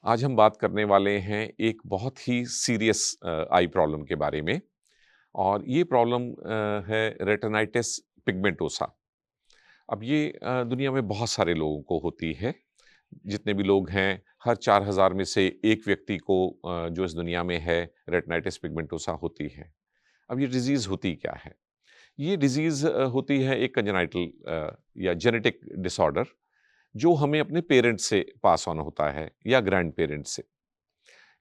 आज हम बात करने वाले हैं एक बहुत ही सीरियस आई प्रॉब्लम के बारे में। और ये प्रॉब्लम है रेटिनाइटिस पिगमेंटोसा। अब ये दुनिया में बहुत सारे लोगों को होती है। जितने भी लोग हैं, हर 4,000 में से एक व्यक्ति को जो इस दुनिया में है, रेटिनाइटिस पिगमेंटोसा होती है। अब ये डिजीज़ होती क्या है? ये डिजीज़ होती है एक कंजेनाइटल या जेनेटिक डिसऑर्डर, जो हमें अपने पेरेंट्स से पास ऑन होता है या ग्रैंड पेरेंट्स से।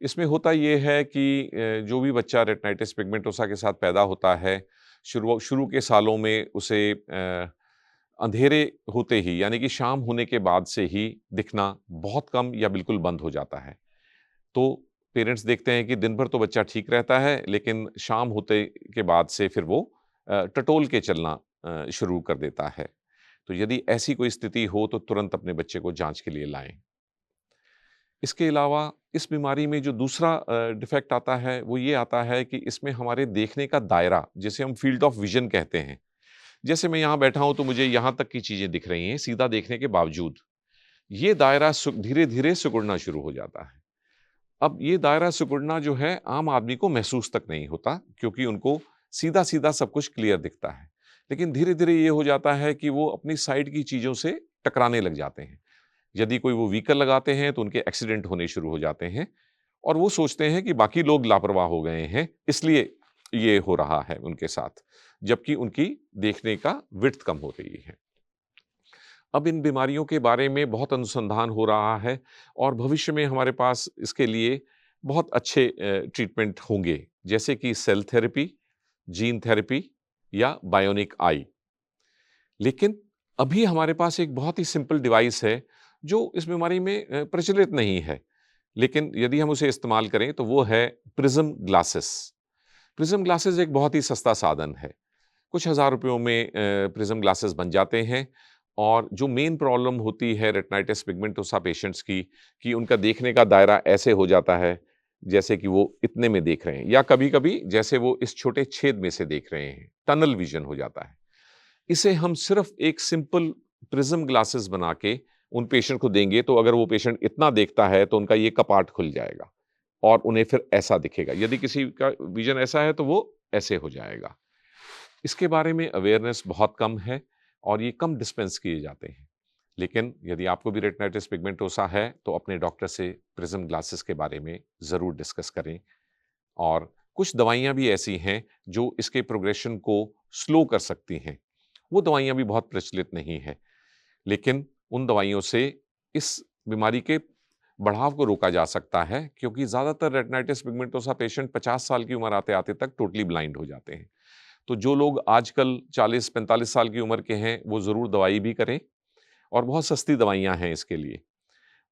इसमें होता ये है कि जो भी बच्चा रेटिनाइटिस पिगमेंटोसा के साथ पैदा होता है, शुरू शुरू के सालों में उसे अंधेरे होते ही, यानी कि शाम होने के बाद से ही दिखना बहुत कम या बिल्कुल बंद हो जाता है। तो पेरेंट्स देखते हैं कि दिन भर तो बच्चा ठीक रहता है, लेकिन शाम होते के बाद से फिर वो टटोल के चलना शुरू कर देता है। तो यदि ऐसी कोई स्थिति हो तो तुरंत अपने बच्चे को जाँच के लिए लाएँ। इसके अलावा इस बीमारी में जो दूसरा डिफेक्ट आता है, वो ये आता है कि इसमें हमारे देखने का दायरा, जिसे हम फील्ड ऑफ विज़न कहते हैं। जैसे मैं यहाँ बैठा हूँ तो मुझे यहाँ तक की चीज़ें दिख रही हैं सीधा देखने के बावजूद। ये दायरा धीरे-धीरे सिकुड़ना शुरू हो जाता है। अब ये दायरा सिकुड़ना जो है, आम आदमी को महसूस तक नहीं होता, क्योंकि उनको सीधा-सीधा सब कुछ क्लियर दिखता है। लेकिन धीरे-धीरे ये हो जाता है कि वो अपनी साइड की चीज़ों से टकराने लग जाते हैं। यदि कोई वो व्हीकल लगाते हैं तो उनके एक्सीडेंट होने शुरू हो जाते हैं, और वो सोचते हैं कि बाकी लोग लापरवाह हो गए हैं, इसलिए ये हो रहा है उनके साथ, जबकि उनकी देखने का विड्थ कम हो रही है। अब इन बीमारियों के बारे में बहुत अनुसंधान हो रहा है, और भविष्य में हमारे पास इसके लिए बहुत अच्छे ट्रीटमेंट होंगे, जैसे कि सेल थेरेपी, जीन थेरेपी या बायोनिक आई। लेकिन अभी हमारे पास एक बहुत ही सिंपल डिवाइस है, जो इस बीमारी में प्रचलित नहीं है। लेकिन यदि हम उसे इस्तेमाल करें तो वो है प्रिज़्म ग्लासेस। प्रिज़्म ग्लासेस एक बहुत ही सस्ता साधन है। कुछ हज़ार रुपयों में प्रिज़्म ग्लासेस बन जाते हैं। और जो मेन प्रॉब्लम होती है रेटिनाइटिस पिगमेंटोसा पेशेंट्स की, कि उनका देखने का दायरा ऐसे हो जाता है, जैसे कि वो इतने में देख रहे हैं, या कभी-कभी जैसे वो इस छोटे छेद में से देख रहे हैं, टनल विज़न हो जाता है। इसे हम सिर्फ एक सिंपल प्रिज्म ग्लासेस बना के उन पेशेंट को देंगे, तो अगर वो पेशेंट इतना देखता है तो उनका ये कपाट खुल जाएगा और उन्हें फिर ऐसा दिखेगा। यदि किसी का विजन ऐसा है तो वो ऐसे हो जाएगा। इसके बारे में अवेयरनेस बहुत कम है, और ये कम डिस्पेंस किए जाते हैं। लेकिन यदि आपको भी रेटिनाइटिस पिगमेंटोसा है तो अपने डॉक्टर से प्रिज्म ग्लासेस के बारे में ज़रूर डिस्कस करें। और कुछ दवाइयाँ भी ऐसी हैं जो इसके प्रोग्रेशन को स्लो कर सकती हैं। वो दवाइयाँ भी बहुत प्रचलित नहीं हैं, लेकिन उन दवाइयों से इस बीमारी के बढ़ाव को रोका जा सकता है, क्योंकि ज़्यादातर रेटिनाइटिस पिगमेंटोसा पेशेंट 50 साल की उम्र आते-आते तक टोटली ब्लाइंड हो जाते हैं। तो जो लोग आजकल 40-45 साल की उम्र के हैं, वो ज़रूर दवाई भी करें, और बहुत सस्ती दवाइयाँ हैं इसके लिए।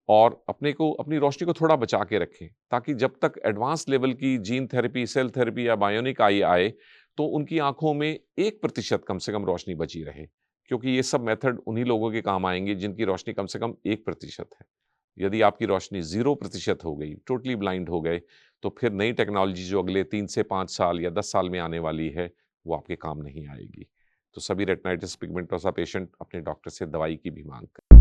और अपने को, अपनी रोशनी को थोड़ा बचा के रखें, ताकि जब तक एडवांस लेवल की जीन थेरेपी, सेल थेरेपी या बायोनिक आई आए, तो उनकी आँखों में 1% कम से कम रोशनी बची रहे। क्योंकि ये सब मेथड उन्हीं लोगों के काम आएँगे जिनकी रोशनी कम से कम 1% है। यदि आपकी रोशनी 0% हो गई, टोटली ब्लाइंड हो गए, तो फिर नई टेक्नोलॉजी जो अगले 3 से 5 साल या 10 साल में आने वाली है, वो आपके काम नहीं आएगी। तो सभी रेटिनाइटिस पिगमेंटोसा पेशेंट अपने डॉक्टर से दवाई की भी माँग करें।